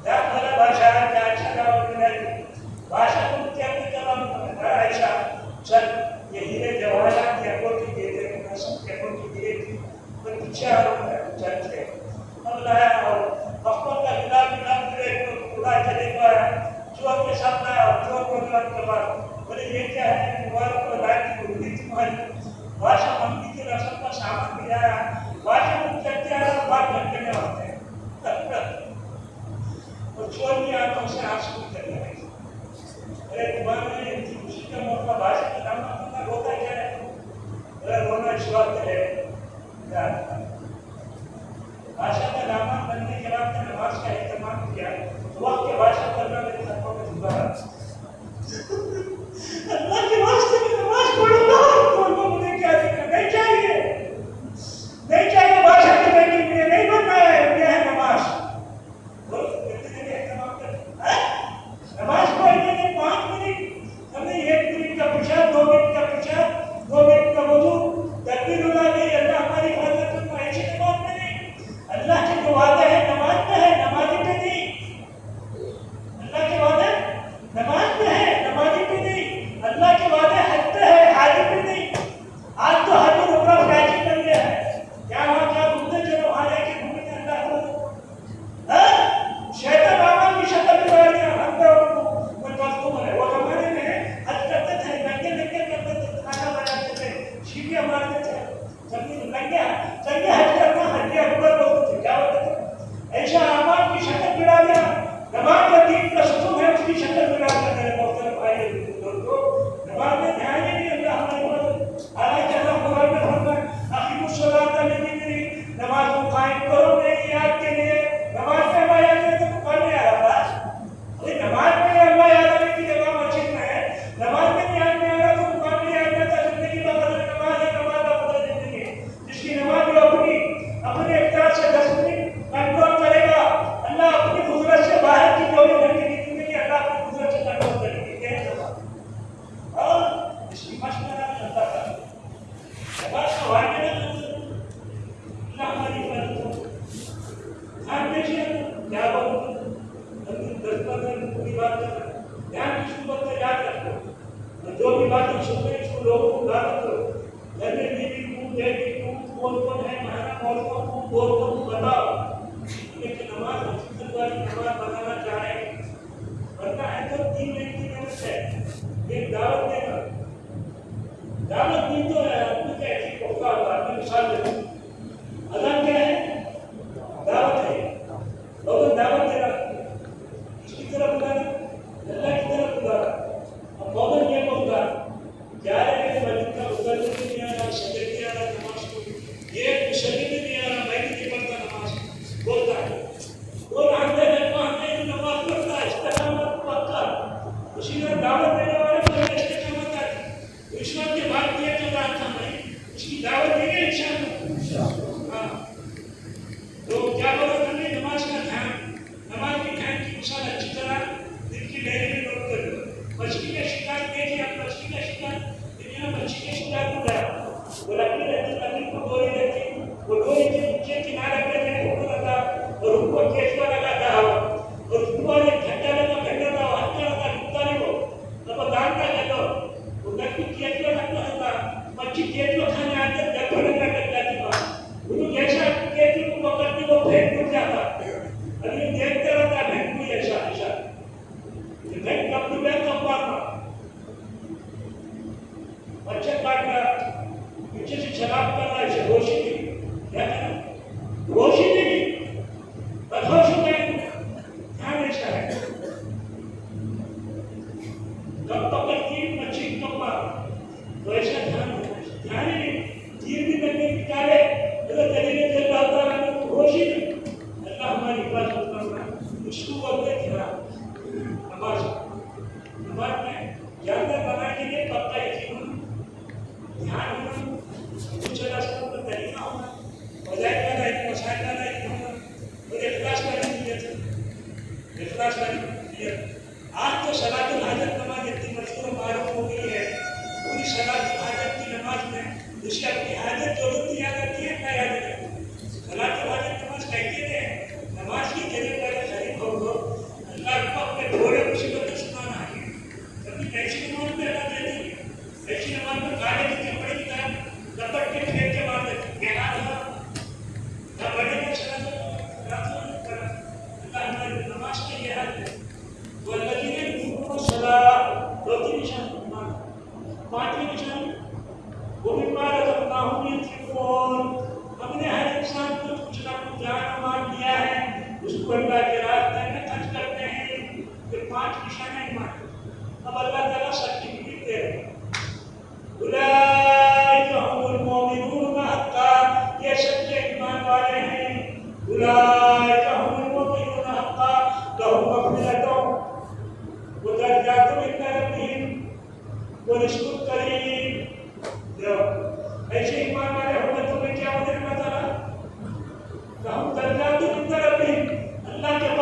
क्या बोला भाषा क्या अच्छा काम नहीं भाषा को क्या नहीं करना ऐसा चल ये हीरे जवाहरात की अकोटी देते हैं कसम की अकोटी दिए थी तो पीछे चलते अब लाया और अकबर का गुलाब गुलाब गिरे तो उड़ा चलेगा चोर के साथ आया और चोर को गुलाब के बाद बोले ये क्या है मुबारक को लाइट की उड़ी तुम्हारी भाषा मंदी की रसम का सामान भी आया भाषा को चलते आ रहा बात करते नहीं होते और चोर की आंखों से आंसू निकलने लगे अरे तुम्हारे खुशी का मौका भाषा का नाम अपना रोता क्या है अरे रोना शुरुआत करे भाषा का नाम बनने के बाद नमाज का इस्तेमाल किया वक्त के भाषा करना मेरे हाथों में जुड़ा अल्लाह के वास्ते में नमाज पढ़ूंगा तो मुझे क्या दिक्कत नहीं चाहिए भाषा की बेटी मुझे नहीं बनना है ये है नमाज कितने इस्तेमाल कर नमाज पढ़ने के 5 मिनट हमने 1 मिनट का पूछा 2 मिनट का पूछा 2 मिनट का वजू तकबीर उला नहीं अल्लाह हमारी हिफाजत को ऐसे नमाज में नहीं अल्लाह के जो वादे हैं नमाज में है नमाजी पे नहीं अल्लाह के वादे नमाज में है नमाजी पे नहीं अल्लाह के वादे हज पे है हाजी पे नहीं आज तो हज और उम्रा फैजी बन गया है क्या वहाँ क्या घूमते चलो वहाँ जाके घूमते अल्लाह को शैतान आवाज की शक्ल में आ गया हम तो कोई बात को बोले वो जमाने में हज करते थे लंगे लंगे करते थे खाना बनाते थे शीटियाँ मारते थे जमीन लंगे हज करना हज अकबर बोलते थे क्या होता था ऐसा आवाज की शक्ल बिड़ा दिया नमाज का दीन का सुकून है उसकी शक्ल बिड़ा दिया मेरे मोहतरम भाई दोस्तों नमाज में ध्यान ही नहीं अल्लाह हमारे हालांकि अल्लाह कुरान में फरमाता अकीमुस सलात लिज़िक्री नमाज को कायम करो मेरी याद के लिए नमाज में अल्लाह याद है तो कौन नहीं आ रहा अरे नमाज में अल्लाह याद आने की जगह मस्जिद में है नमाज में ध्यान नहीं आ रहा तो कौन नहीं याद करता जिंदगी बदल नमाज है नमाज बदल जिंदगी जिसकी नमाज वो अपने इख्तियार से 10 मिनट कंट्रोल करेगा अल्लाह अपनी कुदरत से बाहर की कोई घंटे की जिंदगी अल्लाह अपनी कुदरत से कंट्रोल करेगी ये नमाज और इसकी मशवरा में अल्लाह का नमाज का वाक़या अल्लाह हमारी मदद हो ध्यान दीजिए क्या बोलूं हम 10-15 मिनट पूरी बात कर रहे हैं ध्यान की सुबह से याद रखो जो भी बातें सुन रहे इसको लोगों को दावत करो घर में बीवी को बेटी को कौन है महाना मौलवा को बोल को बताओ लेकिन नमाज मस्जिद वाली नमाज बनाना चाह रहे हैं वरना है तो 3 मिनट की जरूरत है एक दावत देना दावत दी तो है आपको क्या ऐसी होगा आपने मिसाल दे अज़ान क्या है दावत है लोगों दावत दे रहा इसकी तरफ बुलाना अल्लाह की तरफ बुलाना अब मौजूद ये बोलता क्या है कि मस्जिद का उधर नहीं आ रहा सजदे नहीं आ रहा नमाज को ये मुसल्ली भी नहीं आ रहा मैं नहीं पढ़ता नमाज बोलता है वो रांधे में तो हमने नमाज पढ़ता है इस्तिकामत पक्का उसी ने दावत देने वाले को इस्तिकामत है ईश्वर के बाद दिए तो रहा था मैं उसकी दावत देंगे इंशाअल्लाह हाँ तो क्या बोला हमने नमाज का ध्यान नमाज के ध्यान की मिसाल अच्छी तरह दिल की डायरी में नोट कर लो मछली का शिकार देखिए आप मछली का शिकार देखिए मछली के शिकार को गया वो लकड़ी रहती लकड़ी को डोरी रहती वो डोरी के नीचे किनारे पे मैंने ऊपर लगा और ऊपर केचुआ लगा था और ऊपर एक घंटा लगा हल्का लगा डूबता नहीं वो तब दान का लगा वो लकड़ी केचुआ लगता था मच्छी केचुआ खाने आते डब्बे लगा जाती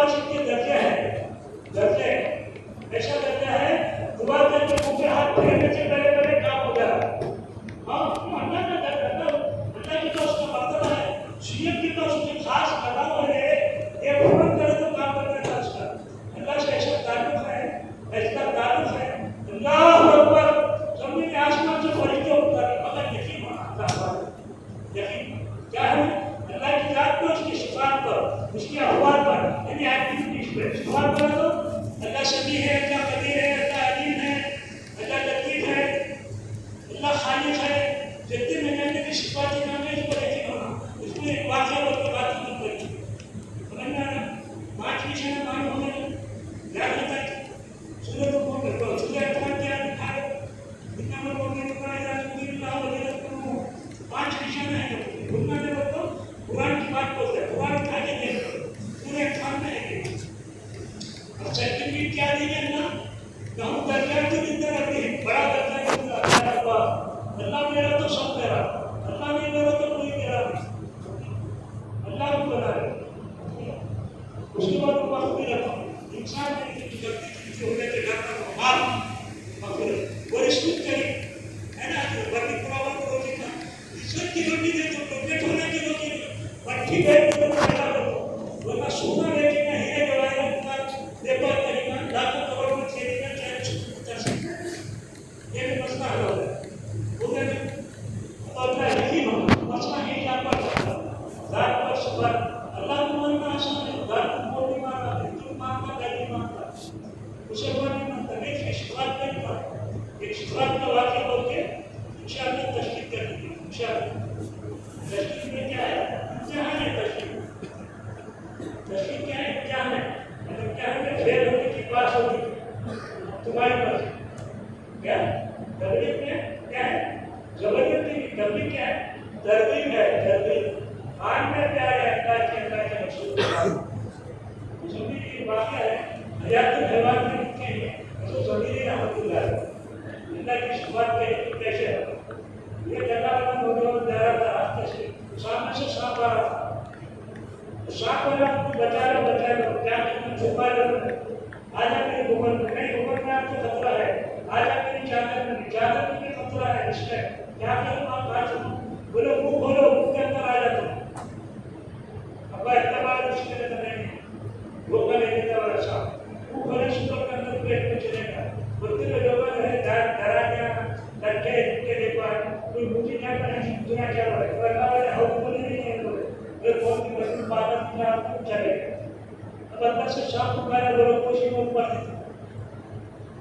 स्कॉलरशिप के दर्जे हैं, दर्जे ऐसा दर्जा है दुआ करके ऊपर हाथ फेरने से पहले काम हो जाए। हाँ अल्लाह का दर्जा, अल्लाह की तो उसका मर्तबा है, सीएम की तो उसकी खास लगाव है, ये फौरन करे तो काम करने का उसका अल्लाह से ऐसा ताल्लुक है, ऐसा ताल्लुक है। अल्लाह अकबर, जमीन आसमान से फरिश्ते उतर मगर यकीन होना चाहिए। यकीन क्या है? अल्लाह की जात पर, उसकी सिफात पर, उसकी अखबार पर, यानी एक्टिविटीज पे सिफात पर तो अल्लाह समी है, अल्लाह कदीर है, अल्लाह अलीम है, अल्लाह लतीफ है, अल्लाह खालिक है। जितने मैंने की सिफात नाम है इसको यकीन होना, इसमें एक वाक़या बोल के बात नहीं करी। समझ में आया? 5 विषय में मालूम होने याद रहता है। सूरत को बोल दो, सूरत का क्या लिखा है? इतना मैं बोलने को आया अल्लाह वगैरह को 5 विषय में है। उनमें मैं बोलता हूँ कुरान की बात बोलते हैं, कुरान उठा के देखो पूरे खान में है। सर्टिफिकेट क्या देंगे ना, कहूँ दर्जा की जिंदा रहती है, बड़ा दर्जा की जिंदा। अल्लाह मेरा तो सब मेरा, अल्लाह नहीं मेरा तो कोई मेरा नहीं, अल्लाह को बना रहे। उसके बाद ऊपर भी रखा इंसान की गलती होने के घर का माल परिष्कृत करें, है ना? जो बड़ी पुरावा को रोटी था, इज्जत की रोटी दे तो प्रोटेक्ट होने की रोटी पट्टी बैठ तो पैदा करो, वरना सोना लेके ना हीरे जवाहरात का पेपर करेगा, लाखों करोड़ में खेलेगा, चाहे कर सकता है। ये भी मसला हल हो गया। बोले और मैं यकीन हूँ मसला यही यहाँ पर रात पर सुबह अल्लाह को मानना आसान है, रात को बोल मानना है, तुम मानना नहीं मानता, उसे वो नहीं मानता, नहीं शिफात नहीं मानता। एक शिफात का वाक्य बोल के इंशाअल्लाह तशरीफ कर देंगे। इंशाअल्लाह तशरीफ में क्या है? इम्तिहान है। तशरीफ क्या है? इम्तिहान है। मतलब क्या है? फेल होने की पास होगी तुम्हारे पास क्या तकलीफ में क्या है? जबरदस्ती की तकलीफ क्या है? तरतीब है, तरतीब आन में क्या है? अल्लाह के मकसूद मुझे ये वाक़या है हयात हैवान में लिखे हैं तो ज़मीरी रहमतुल्लाह अल्लाह की शुरुआत के कैसे है। ये जगह वाला नौजवान जा रहा था रास्ते से, सामने से सांप आ रहा था, सांप वाला बचा लो क्या छुपा लो, आजा मेरी घूमर में, नहीं घूमर में आपको खतरा है, आजा मेरी चादर में खतरा है, इसमें क्या करूँ? आप बात सुनो, बोलो मुँह खोलो, मुँह के अंदर आ जाता अब एतबार उसके नहीं धोखा नहीं देता वाला सांप, मुँह खोले सुपर के अंदर पेट में चलेगा। बोलते हुए लोगों ने डरा गया लड़के के देखो कोई मुझे क्या करें दुनिया क्या बोले अल्लाह वाले हाउ बोले नहीं बोले ये कौन की मजबूत बात है आप चलेगा। अब अंदर से सांप तुम्हारे लोगों को सी मुंह पर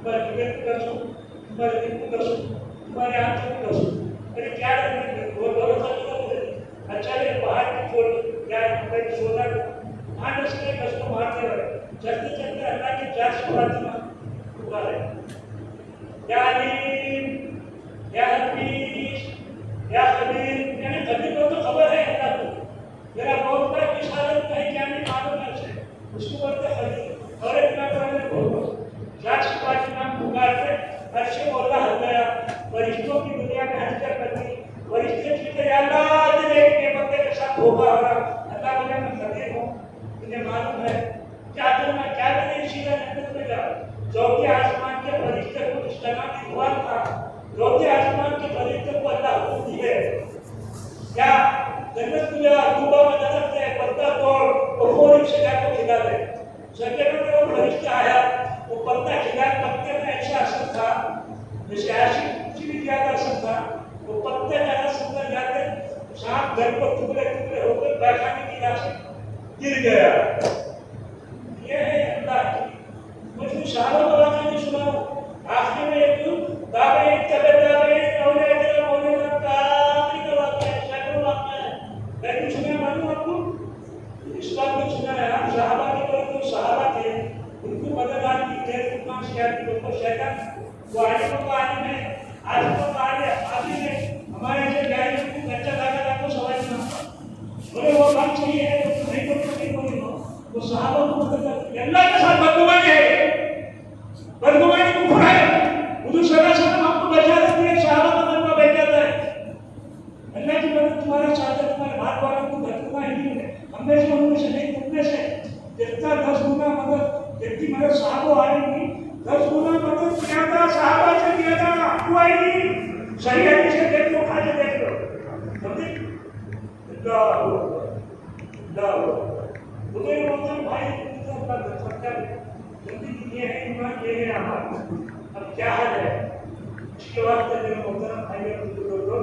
पर विवेक कर सो पर विवेक कर सो तुम्हारे हाथ से कर सो अरे क्या करने वो लोग सब अच्छा ये बाहर की फोटो क्या कोई सोना 8-10 के कसम मारते रहे चलते चलते अल्लाह के 400 बात पुकारे या अलीम या हफीज या खबीर, यानी खबीर को तो खबर है अल्लाह को, मेरा बहुत बड़ा किस हालत में है क्या नहीं मालूम है उसे, उसको बोलते खबीर। और एक बात मैंने बोलो 405 नाम पुकारते अर्शे बोला हल गया, फरिश्तों की दुनिया में हजर कर दी, फरिश्ते कहते या अल्लाह तेरे के बंदे के साथ धोखा हो रहा, अल्लाह बोले मैं खबीर हूँ, मुझे मालूम है क्या करना क्या नहीं, सीधा जन्नत में जाओ। चौथे आसमान के फरिश्ते को इस्लाम की दुआ था, चौथे आसमान के फरिश्ते को अल्लाह हुक्म दिए क्या जन्नत में जा, दुआ में दरख्त है पत्ता तोड़ तो फौरन से जाकर खिला दे। सेकंड में वो फरिश्ता आया, वो पत्ता खिला, पत्ते में ऐसा असर था जैसे आशिक की भी ज्यादा असर था, वो पत्ते ज्यादा सुंदर जाते सांप घर पर टुकड़े टुकड़े होकर बैठाने की राशि गिर गया। ये है अल्लाह की मुझे सालों का वाक़या नहीं सुनाओ, आखिर में एक दावे औले तेरा होने का का वाक़या सैकड़ों वाक़या है, लेकिन सुना मालूम आपको इस बात में सुना है हम सहाबा के पर कोई सहाबा थे उनको मदद आती थे उतना शेयर की लोगों शैतान वो आलिमों का आलिम है, आलिमों का आलिम है, हमारे से जाहिल को कच्चा धागा को सवाल ना बोले वो बात सही है तो नहीं तो नहीं बोले वो सहाबा को मदद करते अल्लाह के साथ बदगुमानी है, बदगुमानी कुफर है। हुजूर सल्लल्लाहु अलैहि वसल्लम आपको बचाने के लिए सहाबा का मरतबा भेजा है, अल्लाह की मदद तुम्हारे साथ है, तुम्हारे हाथ वालों को बदगुमानी नहीं है, हम में से उनमें से नहीं तुमने से जितना 10 गुना मदद जितनी मदद साहबों आएंगी 10 गुना मदद ज्यादा साहबा से ज्यादा आपको आएगी। सही है, से देख लो, खा के देख लो, समझे? मुझे बोलते भाई अपना सरकार जल्दी ये है, ईमान ये है हमारा, अब क्या हाल है? उसके बाद मेरे मोहतरम भाई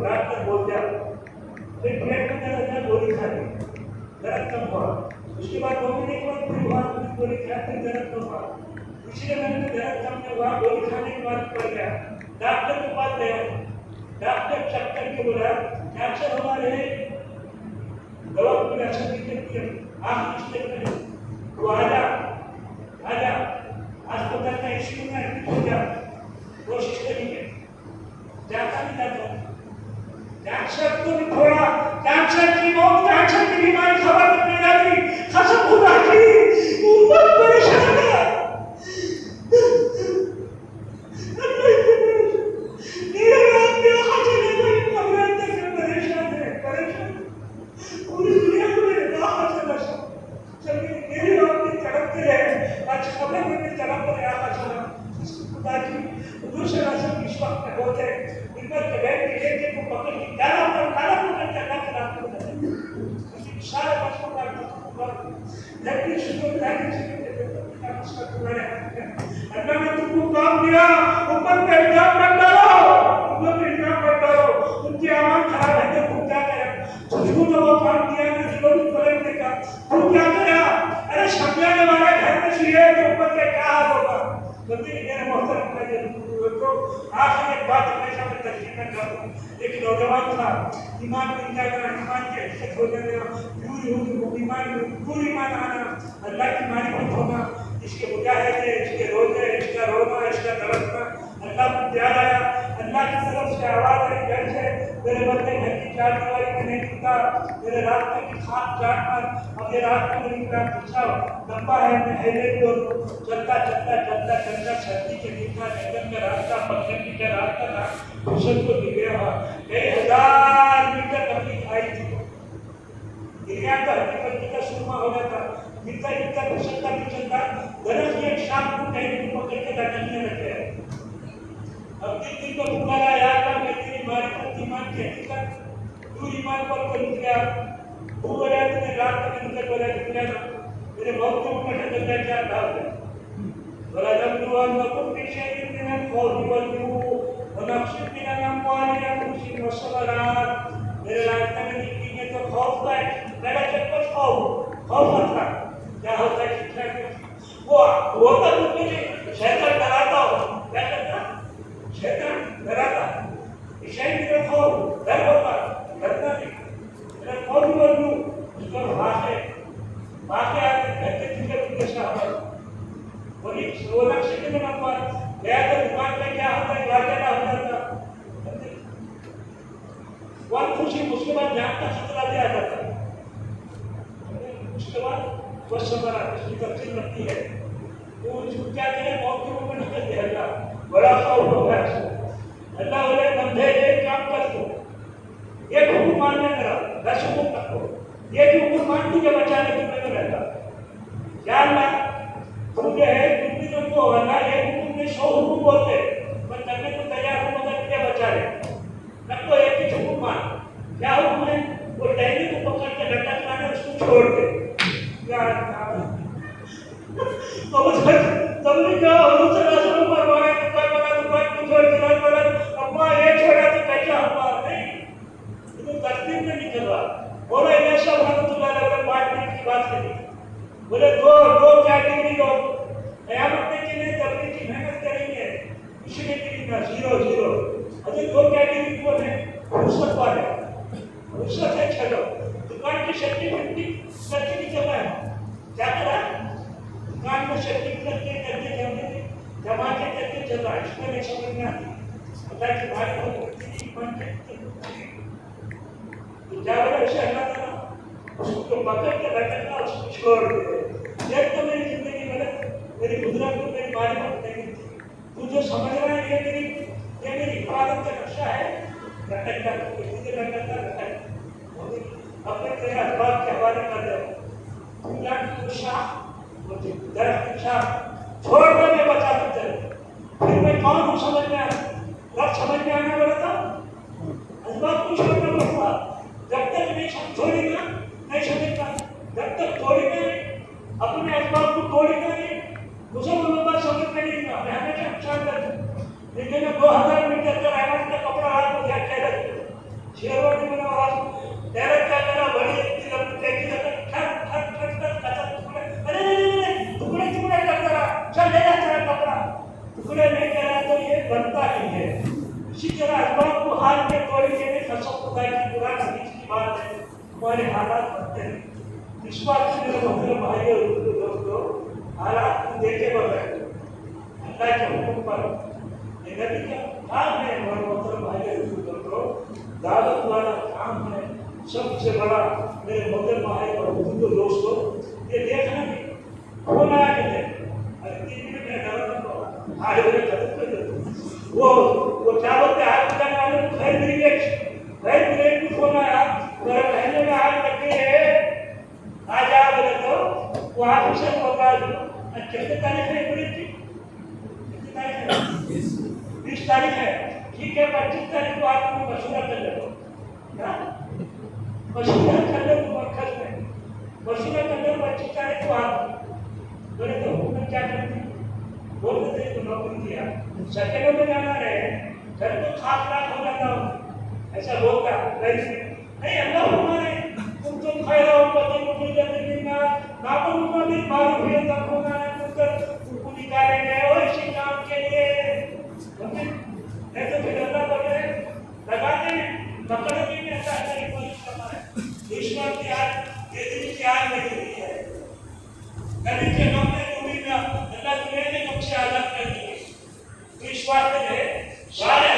डॉक्टर बोल दिया फिर पेट में दर्द गोली खा ली, दर्द कम हुआ। उसके बाद 2 महीने के बाद फिर हुआ, गोली खा फिर दर्द कम हुआ। पिछले महीने में दर्द कम नहीं हुआ, गोली खाने के बाद पड़ गया। डॉक्टर के पास गया, डॉक्टर चेक करके बोला कैंसर हुआ है, दवा की असर दिखती है, आखिरी स्टेज में वो आजा अस्पताल का इश्यू में एडमिट हो जा, कोशिश करेंगे, जाता नहीं जाता। कैंसर तो नहीं थोड़ा, कैंसर की मौत, कैंसर की बीमारी खबर नहीं जाती, कसम खुदा की उम्मत परेशान है। अल्लाह ने तुमको काम दिया, ऊपर पे इल्जाम मत डालो, ऊपर पे इल्जाम मत डालो, उनकी आवाज खराब है तो तुम क्या करें? तुझको तो वो काम दिया ना जिन्होंने पलटने का, तुम क्या करें? अरे शमलाने वाला घर में चाहिए तो ऊपर पे क्या हाल होगा? जल्दी मेरे मोहतरम तो आखिर एक बात हमेशा मैं तस्लीम में कर दूं, एक नौजवान था, ईमान मिल जाएगा, ईमान की हैसियत हो जाएगा, पूरी ईमान आना, अल्लाह की मारिफत होना, इसके मुजाहिदे, इसके रोजे, इसका रोना, इसका तड़पना, अल्लाह को प्यार आया, अल्लाह की तरफ से आवाज आई घर से, मेरे बंदे घर की चार दीवारी में नहीं निकला, मेरे रास्ते की खाक चाट पर, अब ये रास्ते में निकला, पीछा लंबा है, मैं हेले को चलता सर्दी के दिन का जंगल का रास्ता, पत्थर का रास्ता था, भूषण को गिर गया हुआ, कई हजार मीटर तकलीफ आई थी, गिरया का हकीकत का सुरमा हो जाता, मिलता भूषण का चलता, दरअसल एक शाम को कहीं पकड़ के लटकने लग गया। अब दिन को पुकारा यार का मैं तेरी मारिफत ईमान की हकीकत, तू ईमान पर को निकला, वो बोला तुमने रात में निकल बोला निकला ना, मेरे बहुत को ऊपर से चलता क्या था बोला जब तू अनकुम पीछे कितने फौजी बलू वनक्शित बिना नाम वाली खुशी मसलरात, मेरे रास्ते में निकलने तो खौफ का मेरा जब कुछ खौफ था, क्या होता है वो होता तो मुझे शैतान डराता हो, क्या करता शैतान डराता, ईशाई मेरा खौफ डर होता, डरता नहीं, मेरा खौफ बोल दूं उसको भागे आके घर के चीजें साहब बोली वो लक्ष्य के मन पर गया तो दुकान पे क्या होता है वाक्य का होता था, बहुत खुशी, उसके बाद जान का खतरा भी आ जाता है, उसके बाद वो सबर उसकी तफसील लगती है, तो उसको क्या करे मौत के ऊपर निकल गया, अल्लाह बड़ा खौफ हो गया, अल्लाह बोले बंदे एक काम कर दो, एक हुक्म मानने मेरा 10 हुक्म रखो, ये भी हुक्म मान तुझे बचाने के लिए रहता, क्या अल्लाह तुम जो है तुम को अल्लाह ये हुक्म में 100 हुक्म बोलते, पर करने को तैयार हो मगर क्या बचा ले, तब तो एक ही हुक्म मान, क्या हुक्म है? वो टहनी को पकड़ के लटकना है, उसको छोड़ दे, तुमने क्या हुजूर फरमाया दुकान को छोड़ के बोला अम्मा ये छोड़ा तो कैसा हुआ? नहीं तो तस्लीम में निकल रहा, बोला ये सब रहमतुल्लाह अलैहि बात की बात करी, बोले दो कैटेगरी लोग क़यामत के लिए तबलीग की मेहनत करेंगे, इसलिए कि ना 0 अभी 2 कैटेगरी को है, फुर्सत वाले, फुर्सत है, चलो दुकान की शक्ति करके चला है, क्या करा दुकान में शक्ति करके जमा करके चल रहा है, इसमें नहीं समझ में आती, अल्लाह की बात बहुत तो क्या बोला उसे अल्लाह ताला उसको पकड़ के रखना, उसको छोड़ दे, जब तो मेरी जिंदगी में मेरी गुजरात को मेरी मारिफत नहीं थी, तू जो समझ रहा है ये मेरी इबादत का नक्शा है, रटकता मुझे रटकता अपने तेरे अखबार के हवाले कर दो, शाह अच्छा छोड़ कर मैं बचा कर चले, फिर मैं कौन हूँ समझ में आना, तब समझ में आना बोला था असबाब को छोड़ना पड़ता। जब तक नहीं छोड़ेगा नहीं समझता, जब तक तोड़ेगा अपने असबाब को तोड़ेगा नहीं, मुझे वो बात समझ में नहीं आता। मैं हमेशा नुकसान करता, लेकिन 2000 मीटर का आयरन का कपड़ा हाथ में जाके रख शेरवानी में आवाज डायरेक्ट क्या करा, बड़ी इतनी लंबी टेकी लगा ठक ठक ठक ठक कचा टुकड़े, अरे टुकड़े टुकड़े कर रहा, चल ले जा तेरा कपड़ा, टुकड़े नहीं करा तो ये बनता ही है। इसी तरह असबाब को हाथ में तोड़ेंगे नहीं, कसम खुदा की कुरान हदीस की बात है, हमारे हालात बनते हैं। इस बात से मेरे मोहतरम भाइयों दोस्तों, हालात को देखे बगैर अल्लाह के हुक्म पर ये नबी का काम है। हमारे मोहतरम भाइयों दोस्तों, दावत वाला काम है। सबसे बड़ा मेरे मोहतरम भाई और बुजुर्ग दोस्तों, ये देखना भी फोन आया कि अरे 3 मिनट में दावत को आगे बढ़े खत्म कर दो। वो क्या बोलते हैं आज बताने वाले खैर ब्रिगेड को फोन आया, मेरे महीने में आज लगे आ जा बोले तो वो ऑफिसर को बता दो कितने तारीख है ब्रिगेड की, कितनी तारीख है 20 तारीख है, ठीक है 25 तारीख को आप मशवरा कर लो, मशवरा कर लो मरकज में, मशवरा कर लो 25 तारीख को आप बोले तो हुकूमत क्या करती है, बोलते थे तो नौकरी दिया, सेकंडों में जाना रहे घर तो खास लाख हो जाता हो, ऐसा बोलता नहीं अल्लाह हमारे तुम खैरा उम्मती मुखरिजतिन ना तो मुकम्मल मालूम हुए तब होना है तुमको निकालेंगे और इसी काम के लिए नहीं तो फिर अल्लाह बोले लगाते पकड़ने में ऐसा है कोशिश करना है। दुश्मन की आग ये दिल की आग लगी हुई है, नबी के नाम में उम्मीद अल्लाह तुम्हें कब से आजाद कर दी। तो इस बात में सारे